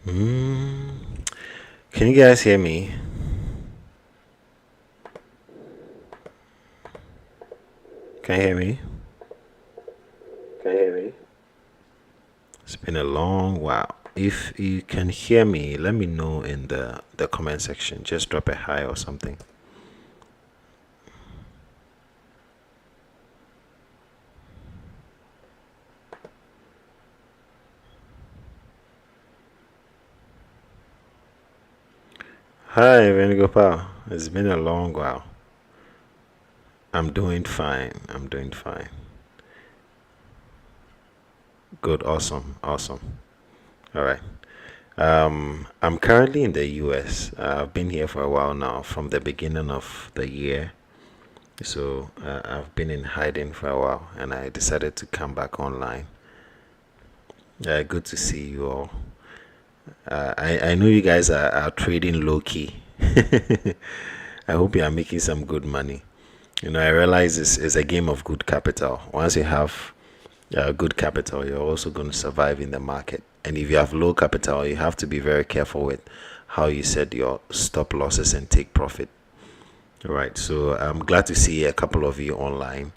Mm, can you guys hear me? Can you hear me? Can you hear me? It's been a long while. If you can hear me, let me know in the comment section. Just drop a hi or something. Hi, Venugopal. It's been a long while. I'm doing fine. I'm doing fine. Good. Awesome. Awesome. All right. I'm currently in the US. I've been here for a while now, from the beginning of the year. So I've been in hiding for a while, and I decided to come back online. Good to see you all. I know you guys are trading low key. I hope you are making some good money. I realize it's a game of good capital. Once you have good capital, you're also going to survive in the market. And if you have low capital, you have to be very careful with how you set your stop losses and take profit. All right. So I'm glad to see a couple of you online.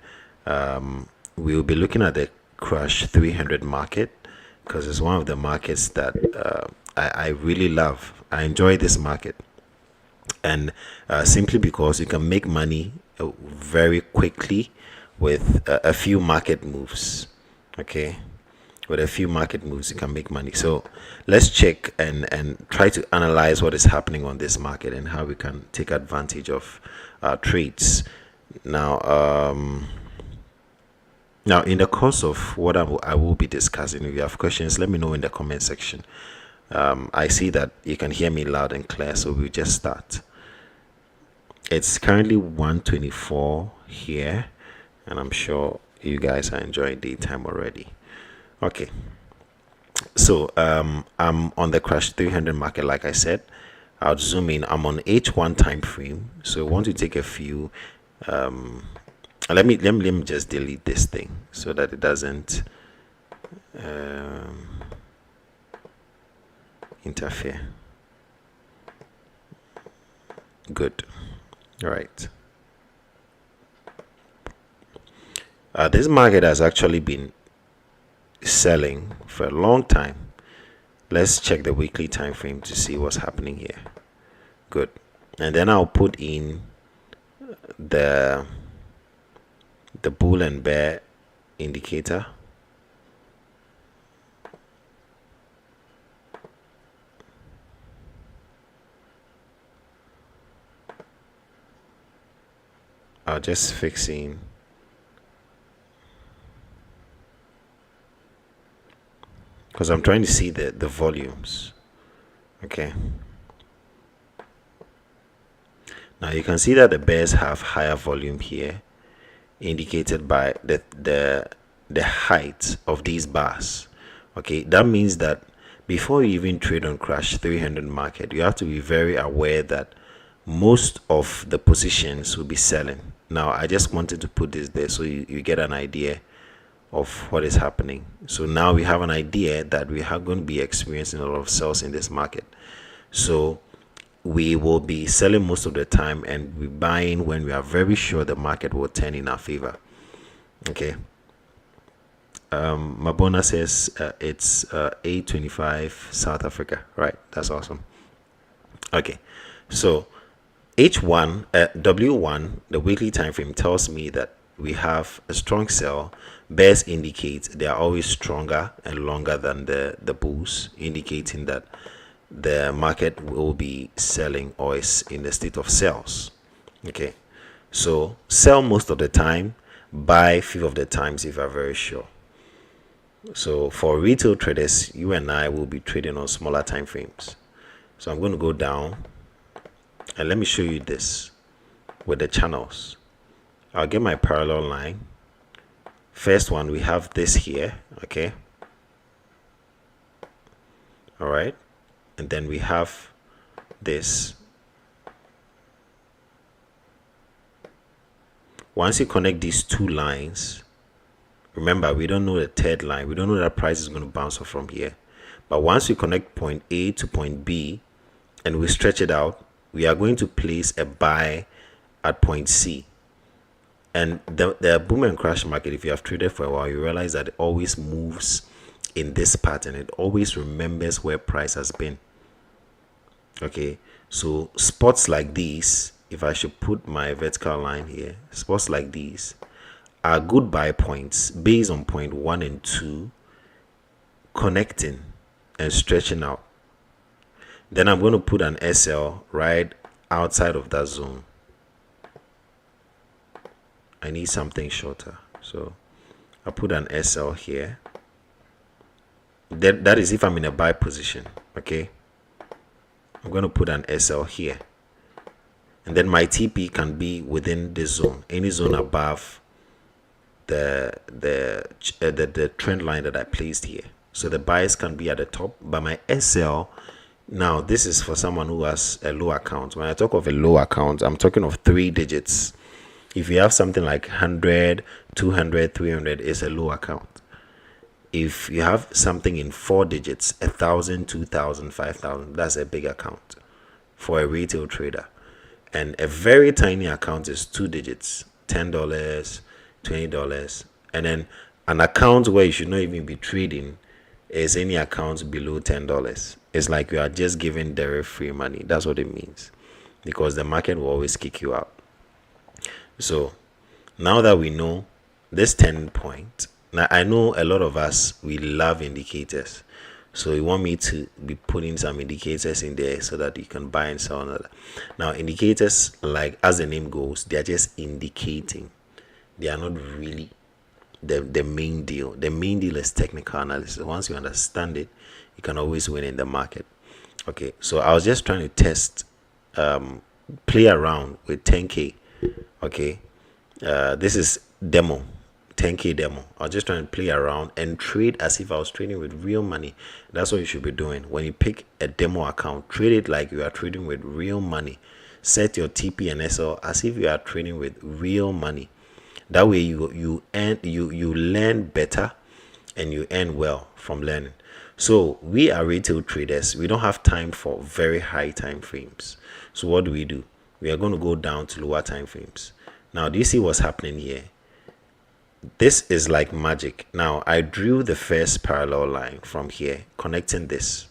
We'll be looking at the Crush 300 market because it's one of the markets that I really love. I enjoy this market, and simply because you can make money very quickly with a few market moves. Okay, with a few market moves, you can make money. So let's check and try to analyze what is happening on this market and how we can take advantage of trades. Now, now, in the course of what I will be discussing, if you have questions, let me know in the comment section. I see that you can hear me loud and clear, so we'll just start. It's currently 1:24 here, and I'm sure you guys are enjoying daytime already. Okay, so I'm on the Crash 300 market, like I said. I'll zoom in. I'm on H1 time frame, so I want to take a few. Let me just delete this thing so that it doesn't um, interfere. Good. All right. This market has actually been selling for a long time. Let's check the weekly time frame to see what's happening here. Good. And then I'll put in the bull and bear indicator. I'll just fix in because I'm trying to see the volumes. Okay. Now you can see that the bears have higher volume here, indicated by the height of these bars. Okay, that means that before you even trade on Crash 300 market, you have to be very aware that most of the positions will be selling. Now I just wanted to put this there so you get an idea of what is happening. So now we have an idea that we are going to be experiencing a lot of sales in this market. So we will be selling most of the time and we buying when we are very sure the market will turn in our favor. Okay. Mabona says it's 8:25 South Africa. Right. That's awesome. Okay. So H1, W1, the weekly time frame tells me that we have a strong sell. Bears indicate they are always stronger and longer than the bulls, indicating that the market will be selling or is in the state of sales. Okay, so sell most of the time, buy few of the times if you're very sure. So for retail traders, you and I will be trading on smaller time frames. So I'm going to go down and let me show you this with the channels. I'll get my parallel line. First one, we have this here. Okay, all right, and then we have this. Once you connect these two lines, remember we don't know the third line, we don't know that price is going to bounce off from here, But once we connect point A to point B and we stretch it out, we are going to place a buy at point C. And the boom and crash market, if you have traded for a while, you realize that it always moves in this pattern. It always remembers where price has been. Okay, so spots like these, if I should put my vertical line here, spots like these are good buy points based on point 1 and 2 connecting and stretching out. Then I'm going to put an SL right outside of that zone. I need something shorter, so I'll put an SL here. That is if I'm in a buy position. Okay, I'm going to put an SL here, and then my TP can be within this zone, any zone above the trend line that I placed here. So the buys can be at the top, but my SL, now this is for someone who has a low account. When I talk of a low account, I'm talking of 3 digits. If you have something like 100, 200, 300, it's a low account. If you have something in 4 digits, 1,000, 2,000, 5,000, that's a big account for a retail trader. And a very tiny account is 2 digits, $10, $20. And then an account where you should not even be trading is any account below $10. It's like you are just giving direct free money. That's what it means, because the market will always kick you out. So now that we know this 10 point, now I know a lot of us, we love indicators. So you want me to be putting some indicators in there so that you can buy and sell another. Now indicators, like as the name goes, they are just indicating. They are not really the main deal. The main deal is technical analysis. Once you understand it, you can always win in the market. Okay, so I was just trying to test, play around with 10K. Okay, this is demo, 10K demo. I was just trying to play around and trade as if I was trading with real money. That's what you should be doing. When you pick a demo account, trade it like you are trading with real money. Set your TP and SL as if you are trading with real money. That way you learn better and you earn well from learning. So we are retail traders. We don't have time for very high time frames. So what do? We are going to go down to lower time frames. Now, do you see what's happening here? This is like magic. Now, I drew the first parallel line from here, connecting this.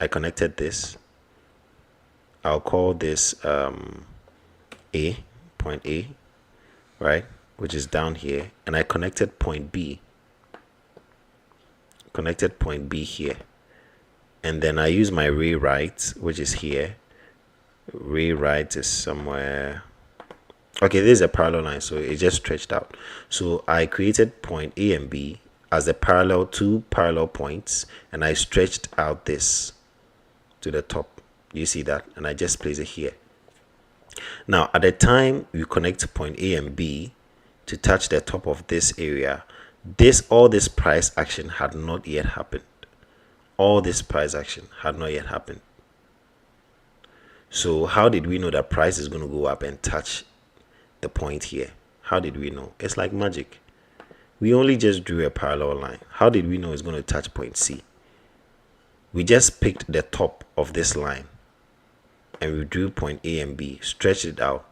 I connected this. I'll call this A, point A, right? Which is down here. And I connected point B. Connected point B here. And then I use my ray right, which is here. Ray right is somewhere. Okay, this is a parallel line, so it just stretched out. So I created point A and B as the two parallel points, and I stretched out this to the top. You see that? And I just place it here. Now, at the time you connect point A and B to touch the top of this area, all this price action had not yet happened. All this price action had not yet happened. So how did we know that price is going to go up and touch the point here? How did we know? It's like magic. We only just drew a parallel line. How did we know it's going to touch point C? We just picked the top of this line and we drew point A and B, stretched it out,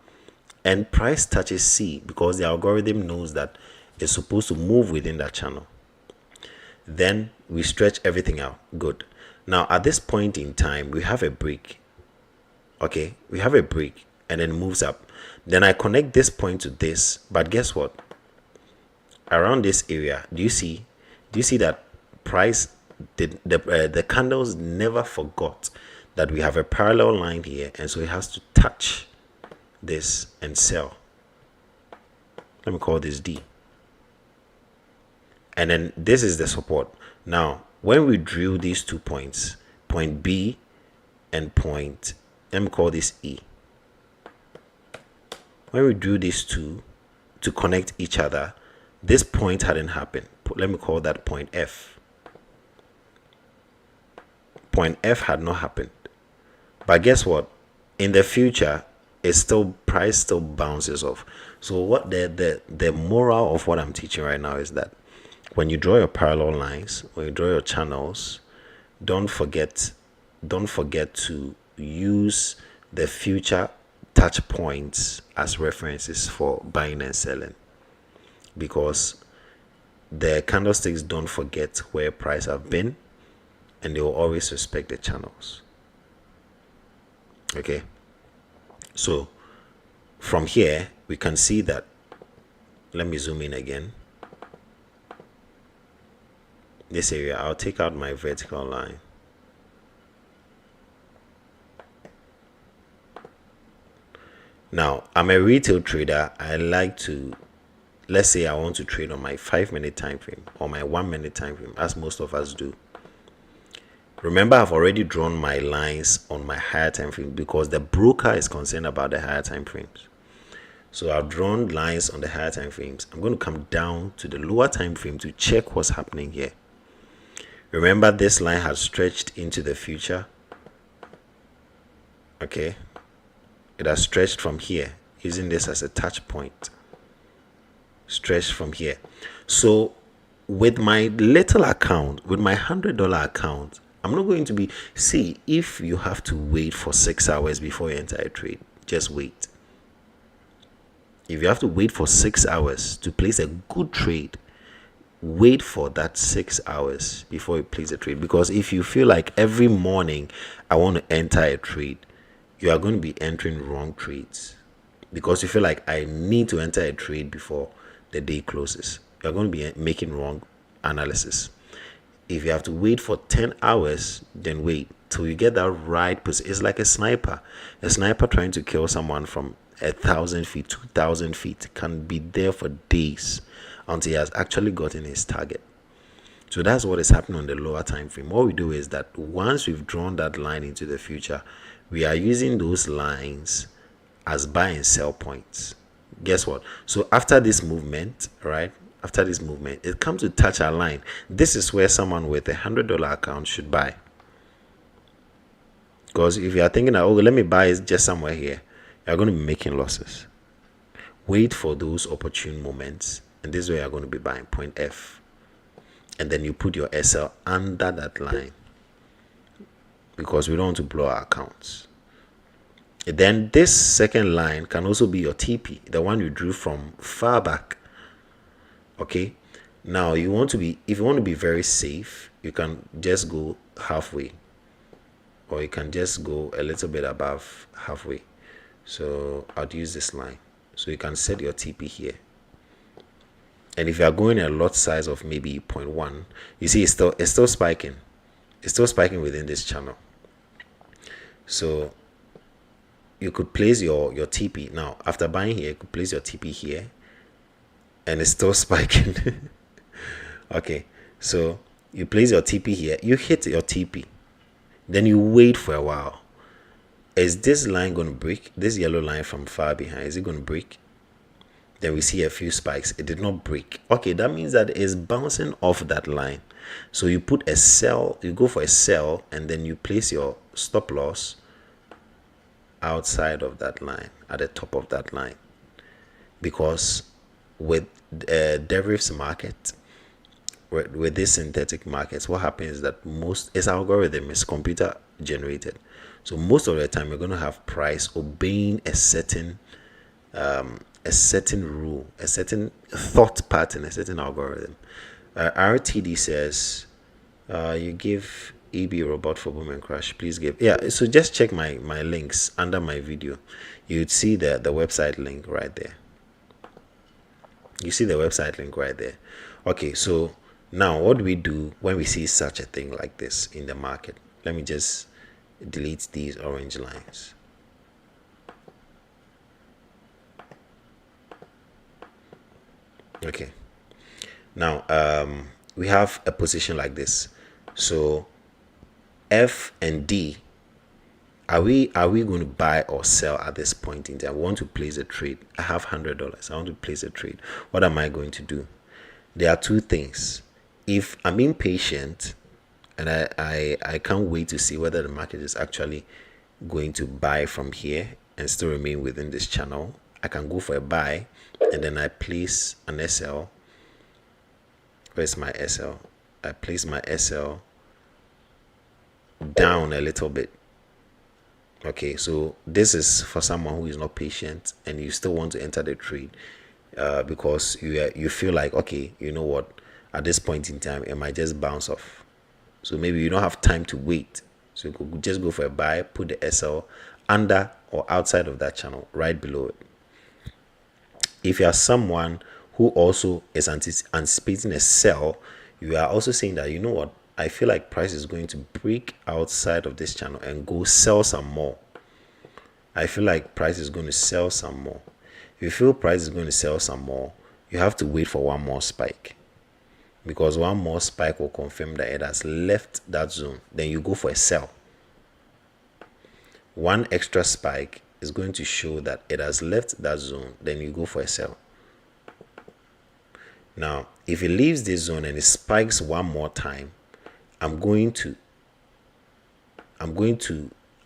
and price touches C because the algorithm knows that it's supposed to move within that channel. Then we stretch everything out. Good. Now at this point in time, we have a break. Okay, we have a break and then moves up. Then I connect this point to this, but guess what? Around this area, do you see that price did the candles never forgot that we have a parallel line here, and so it has to touch this and sell. Let me call this D. And then this is the support. Now, when we drill these 2 points, point B and point, let me call this E. When we drew these two to connect each other, this point hadn't happened. Let me call that point F. Point F had not happened. But guess what? In the future, price still bounces off. So what the moral of what I'm teaching right now is that when you draw your parallel lines, when you draw your channels, don't forget to use the future touch points as references for buying and selling, because the candlesticks don't forget where price have been, and they will always respect the channels. Okay, so from here we can see that, let me zoom in again, this area. I'll take out my vertical line. Now, I'm a retail trader. I like to, let's say I want to trade on my 5-minute time frame or my 1-minute time frame, as most of us do. Remember, I've already drawn my lines on my higher time frame because the broker is concerned about the higher time frames. So I've drawn lines on the higher time frames. I'm going to come down to the lower time frame to check what's happening here. Remember, this line has stretched into the future. Okay, it has stretched from here, using this as a touch point. Stretched from here. So with my little account, with my $100 account, I'm not going to be, see, if you have to wait for 6 hours before you enter a trade, just wait. If you have to wait for 6 hours to place a good trade, wait for that 6 hours before you place a trade. Because if you feel like every morning I want to enter a trade, you are going to be entering wrong trades, because you feel like I need to enter a trade before the day closes. You're going to be making wrong analysis. If you have to wait for 10 hours, then wait till you get that right position. It's like a sniper trying to kill someone from 1,000 feet, 2,000 feet, can be there for days until he has actually gotten his target. So that's what is happening on the lower time frame. What we do is that once we've drawn that line into the future, we are using those lines as buy and sell points. Guess what? So after this movement, right? After this movement, it comes to touch our line. This is where someone with a $100 account should buy. Because if you are thinking that, oh, let me buy it just somewhere here, you're going to be making losses. Wait for those opportune moments, and this is where you're going to be buying point F. And then you put your SL under that line, because we don't want to blow our accounts. And then this second line can also be your TP, the one you drew from far back. Okay, now you want to be, if you want to be very safe, you can just go halfway, or you can just go a little bit above halfway. So I'll use this line. So you can set your TP here. And if you are going a lot size of maybe 0.1, you see it's still spiking. It's still spiking within this channel. So you could place your TP. Now, after buying here, you could place your TP here, and it's still spiking. Okay, so you place your TP here, you hit your TP, then you wait for a while. Is this line going to break? This yellow line from far behind, is it going to break? Then we see a few spikes. It did not break. Okay, that means that it's bouncing off that line. So you put a sell, you go for a sell, and then you place your stop loss outside of that line, at the top of that line. Because with derivatives market, with these synthetic markets, what happens is that its algorithm is computer generated. So most of the time, you're going to have price obeying a certain rule, a certain thought pattern, a certain algorithm. RTD says, you give EB robot for boom and crash, please give. Yeah, so just check my links under my video. You'd see the website link right there. You see the website link right there. Okay, so now what do we do when we see such a thing like this in the market? Let me just delete these orange lines. Okay, now we have a position like this. So F and D, are we going to buy or sell at this point in time? I want to place a trade. I have $100. I want to place a trade. What am I going to do? There are two things. If I'm impatient and I can't wait to see whether the market is actually going to buy from here and still remain within this channel, I can go for a buy, and then I place an SL. Where's my SL? I place my SL down a little bit. Okay, so this is for someone who is not patient and you still want to enter the trade, because you feel like, okay, you know what, at this point in time it might just bounce off. So maybe you don't have time to wait. So you could just go for a buy, put the SL under or outside of that channel, right below it. If you are someone who also is anticipating a sell, you are also saying that, you know what, I feel like price is going to break outside of this channel and go sell some more. I feel like price is going to sell some more. If you feel price is going to sell some more, you have to wait for one more spike, because one more spike will confirm that it has left that zone. Then you go for a sell. One extra spike is going to show that it has left that zone. Then you go for a sell. Now, if it leaves this zone and it spikes one more time, I'm going to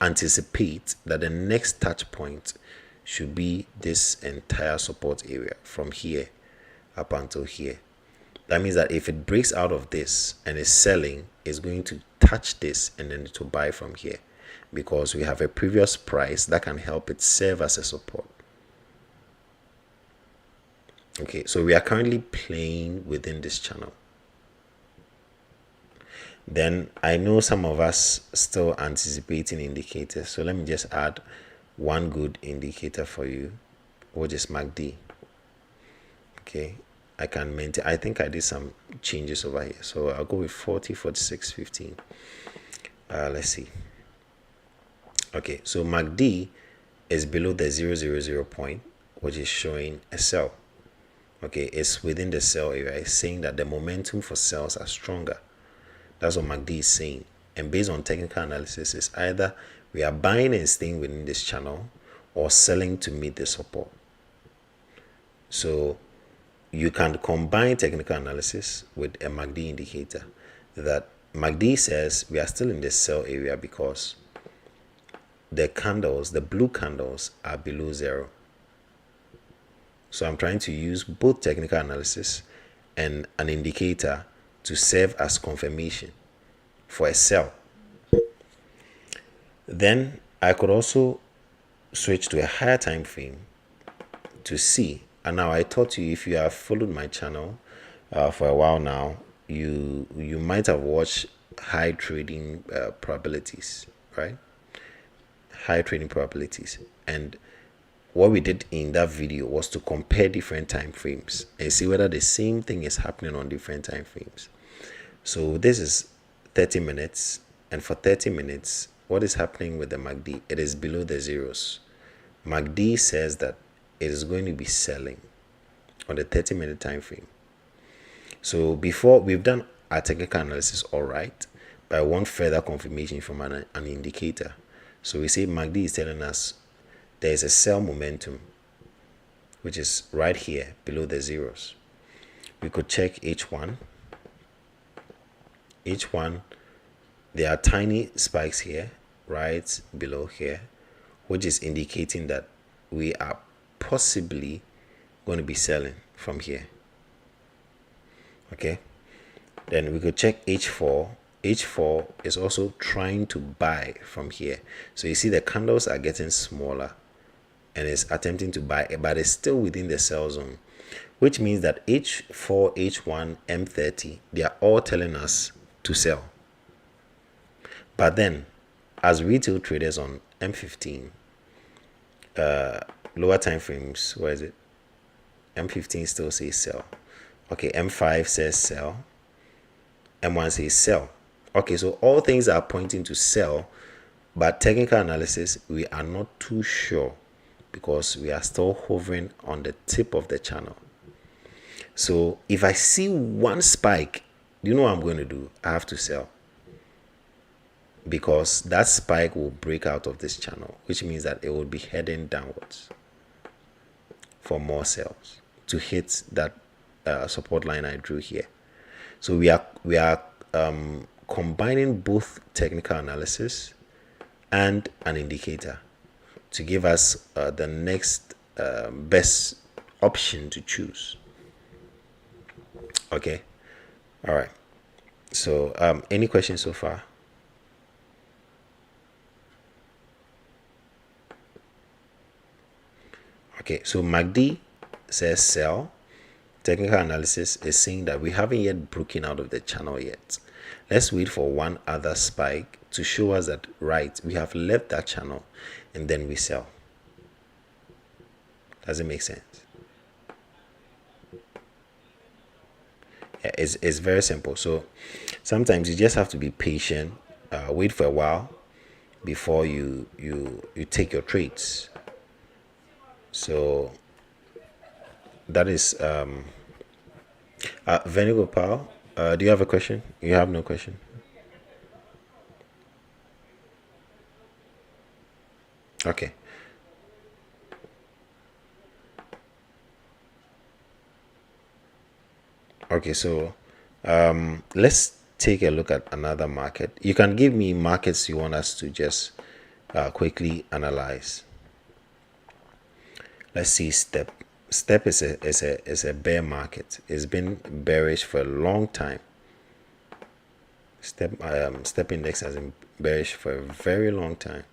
anticipate that the next touch point should be this entire support area from here up until here. That means that if it breaks out of this and is selling, it's going to touch this and then to buy from here, because we have a previous price that can help it serve as a support. Okay, so we are currently playing within this channel. Then I know some of us still anticipating indicators, so let me just add one good indicator for you, which is MACD. Okay, I can maintain. I think I did some changes over here, so I'll go with 40, 46, 15. Let's see. Okay, so MACD is below the 000 point, which is showing a sell. Okay, it's within the sell area. It's saying that the momentum for sells are stronger. That's what MACD is saying. And based on technical analysis, it's either we are buying and staying within this channel or selling to meet the support. So you can combine technical analysis with a MACD indicator. That MACD says we are still in the sell area because the candles, the blue candles, are below zero. So I'm trying to use both technical analysis and an indicator to serve as confirmation for a sell. Then I could also switch to a higher time frame to see. And now I taught you, if you have followed my channel for a while now, you might have watched high trading probabilities, right? High trading probabilities. And what we did in that video was to compare different time frames and see whether the same thing is happening on different time frames. So this is 30 minutes, and for 30 minutes, what is happening with the MACD? It is below the zeros. MACD says that it is going to be selling on the 30-minute time frame. So before, we've done our technical analysis all right, but I want further confirmation from an indicator. So we say MACD is telling us there is a sell momentum, which is right here below the zeros. We could check H1. H1, there are tiny spikes here, right below here, which is indicating that we are possibly going to be selling from here. Okay, then we could check H4. H4 is also trying to buy from here. So you see the candles are getting smaller and it's attempting to buy, but it's still within the sell zone, which means that H4, H1, M30, they are all telling us to sell. But then as retail traders on M15, lower time frames, where is it? M15 still says sell. Okay, M5 says sell. M1 says sell. Okay, so all things are pointing to sell, but technical analysis, we are not too sure because we are still hovering on the tip of the channel. So if I see one spike, you know what I'm going to do? I have to sell, because that spike will break out of this channel, which means that it will be heading downwards for more sells to hit that support line I drew here. So we are combining both technical analysis and an indicator to give us the next best option to choose. Okay, all right. So any questions so far? Okay, so MACD says sell. Technical analysis is saying that we haven't yet broken out of the channel yet. Let's wait for one other spike to show us that, right, we have left that channel, and then we sell. Does it make sense? Yeah, it's very simple. So sometimes you just have to be patient, wait for a while before you take your trades. So that is Venigo Pal. Do you have a question? You have no question. Okay. Okay, so let's take a look at another market. You can give me markets you want us to just quickly analyze. Let's see step. Step is a bear market. It's been bearish for a long time. Step index has been bearish for a very long time.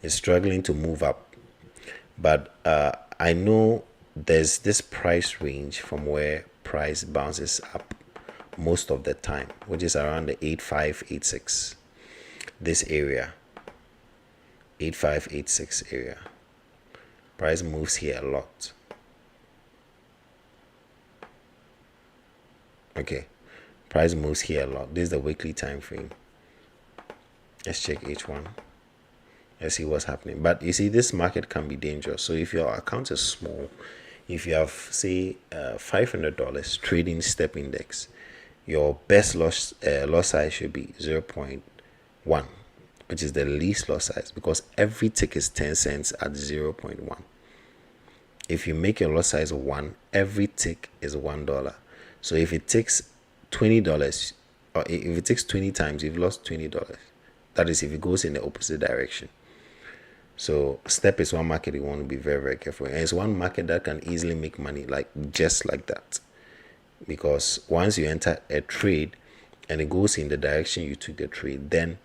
It's struggling to move up, but I know there's this price range from where price bounces up most of the time, which is around the 8586, this area, 8586 area. Price moves here a lot. Okay, price moves here a lot. This is the weekly time frame. Let's check H1. Let's see what's happening. But you see, this market can be dangerous. So if your account is small, if you have say $500 trading step index, your best loss size should be 0.1, which is the least loss size, because every tick is 10 cents at 0.1. If you make your loss size 1, every tick is $1. So if it takes $20, or if it takes 20 times, you've lost $20. That is if it goes in the opposite direction. So step is one market you want to be very, very careful. And it's one market that can easily make money, like just like that. Because once you enter a trade and it goes in the direction you took the trade, then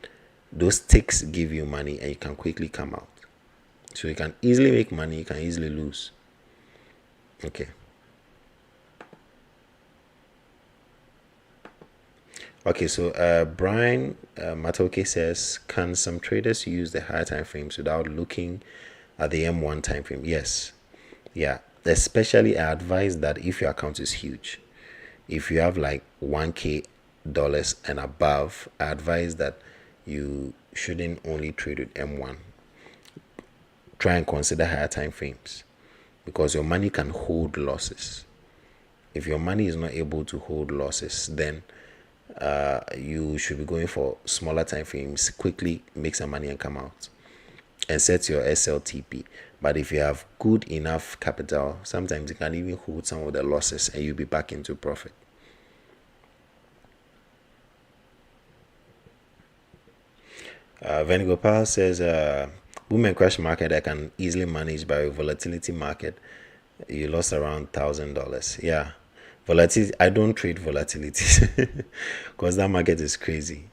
those ticks give you money and you can quickly come out. So you can easily make money, you can easily lose. Okay. Okay, so Brian Matoke says, can some traders use the higher time frames without looking at the M1 time frame? Yes. Yeah. Especially I advise that if your account is huge, if you have like 1K dollars and above, I advise that you shouldn't only trade with M1. Try and consider higher time frames, because your money can hold losses. If your money is not able to hold losses, then you should be going for smaller time frames, quickly make some money and come out and set your SLTP. But if you have good enough capital, sometimes you can even hold some of the losses and you'll be back into profit. Venigopal says boom and crash market I can easily manage by a volatility market. You lost around $1,000. Yeah, volatility. I don't trade volatility because that market is crazy.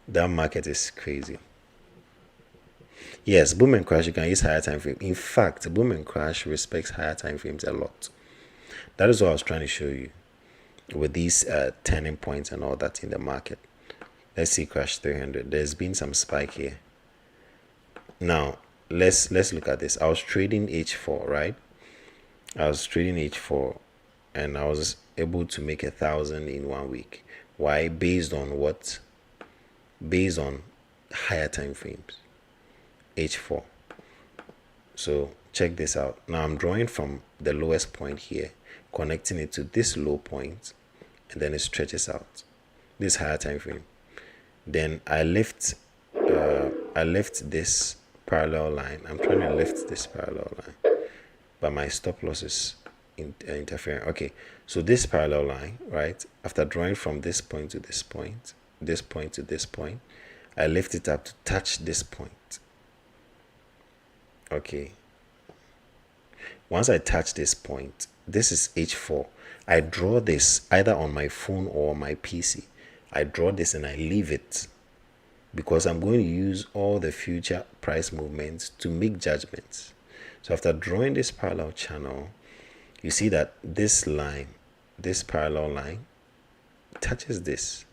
That market is crazy. Yes, boom and crash you can use higher time frame. In fact, boom and crash respects higher time frames a lot. That is what I was trying to show you with these turning points and all that in the market. Let's see crash 300. There's been some spike here. Now let's look at this. I was trading H4, right? I was trading H4 and I was able to make 1,000 in 1 week. Why? Based on what? Based on higher time frames. H4. So check this out. Now I'm drawing from the lowest point here, connecting it to this low point, and then it stretches out. This higher time frame. Then I lift this parallel line. I'm trying to lift this parallel line, but my stop loss is interfering. Okay, so this parallel line, right? After drawing from this point to this point, this point to this point, I lift it up to touch this point. Okay. Once I touch this point, this is H4. I draw this either on my phone or my PC. I draw this and I leave it, because I'm going to use all the future price movements to make judgments. So after drawing this parallel channel, you see that this line, this parallel line, touches this.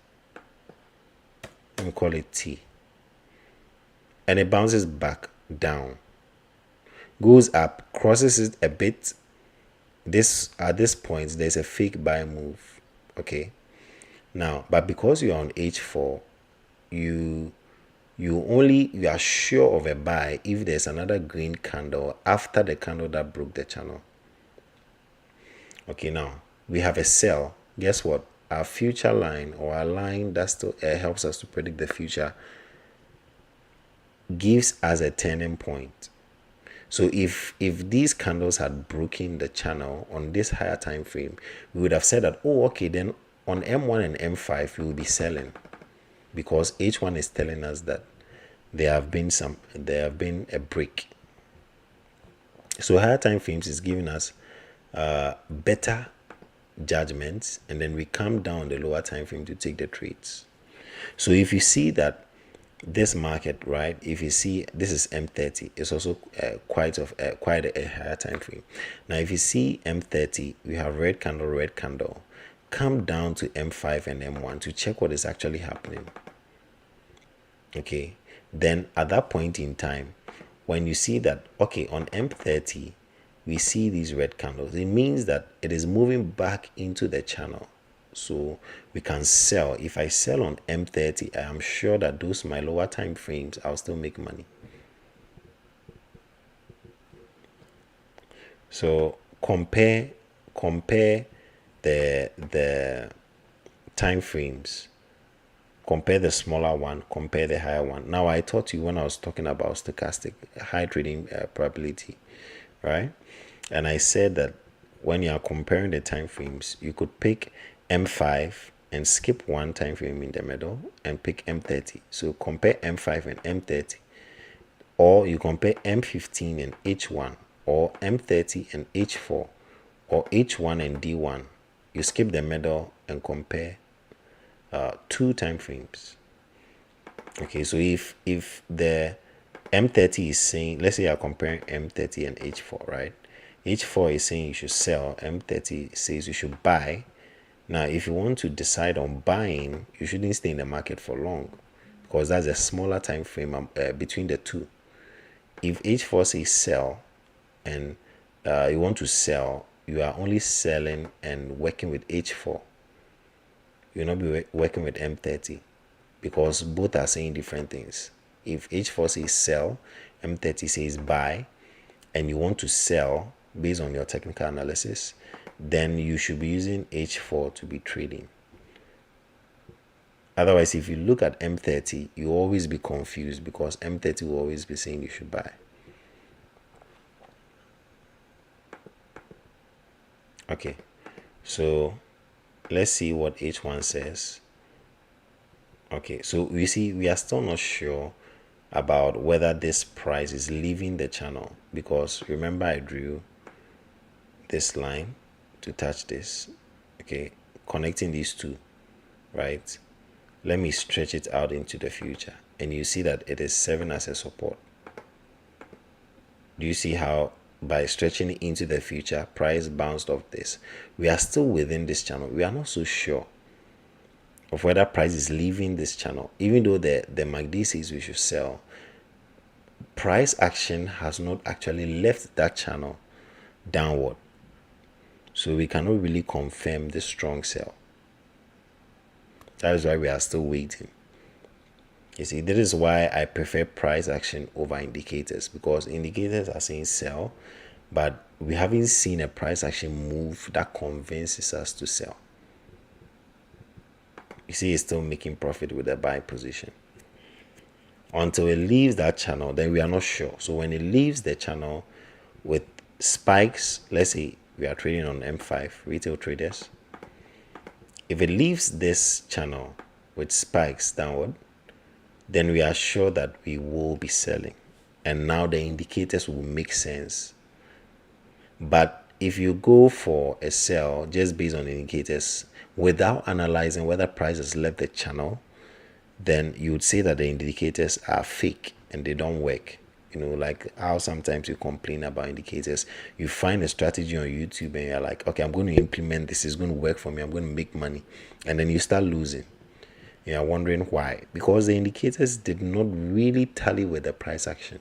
Let me call it T. And it bounces back down, goes up, crosses it a bit. This at this point there's a fake buy move. Okay. Now, but because you're on H4, you you are sure of a buy if there's another green candle after the candle that broke the channel. Okay, now we have a sell. Guess what? Our future line, or our line that still helps us to predict the future, gives us a turning point. So if these candles had broken the channel on this higher time frame, we would have said that, oh, okay, then on M1 and M5 we will be selling, because H1 is telling us that there have been a break. So higher time frames is giving us better judgments, and then we come down the lower time frame to take the trades. So if you see that this market, right, if you see this is M30, it's also quite a higher time frame. Now if you see M30, we have red candle, come down to M5 and M1 to check what is actually happening. Okay, then at that point in time, when you see that, okay, on M30 we see these red candles, it means that it is moving back into the channel. So we can sell. If I sell on M30, I am sure that those my lower time frames, I'll still make money. So compare the time frames, compare the smaller one, compare the higher one. Now I taught you when I was talking about stochastic high trading probability, right? And I said that when you are comparing the time frames, you could pick M5 and skip one time frame in the middle and pick M30. So compare M5 and M30, or you compare M15 and H1, or M30 and H4, or H1 and D1. You skip the middle and compare two time frames. Okay, so if the M30 is saying, let's say you're comparing M30 and H4, right? H4 is saying you should sell, M30 says you should buy. Now if you want to decide on buying, you shouldn't stay in the market for long, because that's a smaller time frame between the two. If H4 says sell and you want to sell, you are only selling and working with H4. You'll not be working with M30, because both are saying different things. If H4 says sell, M30 says buy, and you want to sell based on your technical analysis, then you should be using H4 to be trading. Otherwise, if you look at M30, you always be confused, because M30 will always be saying you should buy. Okay, so let's see what H1 says. Okay, so we see we are still not sure about whether this price is leaving the channel, because remember I drew this line to touch this. Okay, connecting these two, right? Let me stretch it out into the future, and you see that it is serving as a support. Do you see how by stretching it into the future, price bounced off this? We are still within this channel. We are not so sure of whether price is leaving this channel, even though the MACD says we should sell. Price action has not actually left that channel downward, so we cannot really confirm the strong sell. That is why we are still waiting. You see, this is why I prefer price action over indicators, because indicators are saying sell, but we haven't seen a price action move that convinces us to sell. You see, it's still making profit with a buy position. Until it leaves that channel, then we are not sure. So when it leaves the channel with spikes, let's say we are trading on M5, retail traders. If it leaves this channel with spikes downward, then we are sure that we will be selling. And now the indicators will make sense. But if you go for a sell just based on indicators without analyzing whether price has left the channel, then you would say that the indicators are fake and they don't work. like how sometimes you complain about indicators. You find a strategy on YouTube and you're like, okay, I'm going to implement this, it's going to work for me, I'm going to make money, and then you start losing. You're wondering why, because the indicators did not really tally with the price action,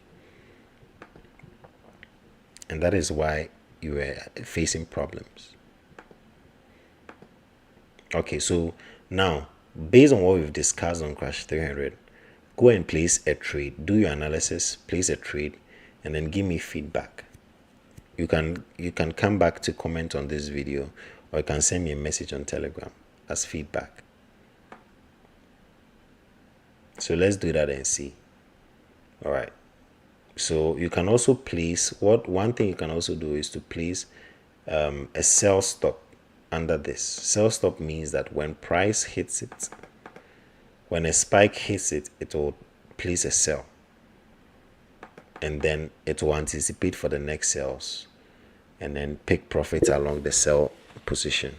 and that is why you were facing problems. Okay, so now, based on what we've discussed on Crash 300, go and place a trade. Do your analysis, place a trade, and then give me feedback. You can come back to comment on this video, or you can send me a message on Telegram as feedback. So let's do that and see. All right. So you can also place one thing you can also do is to place a sell stop under this. Sell stop means that when price hits it, when a spike hits it, it will place a sell, and then it will anticipate for the next sells and then pick profits along the sell position.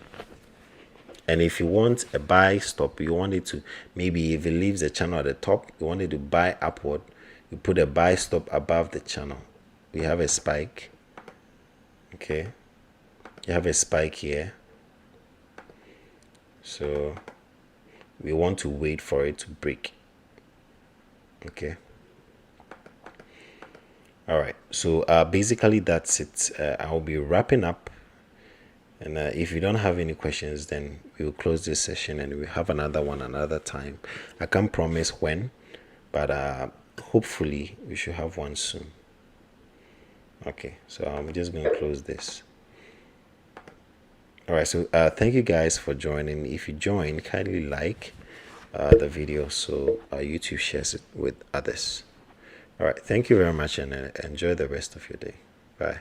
And if you want a buy stop, you want it to, maybe if it leaves the channel at the top, you want it to buy upward, you put a buy stop above the channel. We have a spike. Okay, you have a spike here, so we want to wait for it to break. Okay, all right, so basically that's it. I'll be wrapping up, and if you don't have any questions, then we'll close this session and we'll have another one another time. I can't promise when, but hopefully we should have one soon. Okay, so I'm just going to close this. All right, so thank you guys for joining. If you join, kindly like the video so YouTube shares it with others. All right, thank you very much, and enjoy the rest of your day. Bye.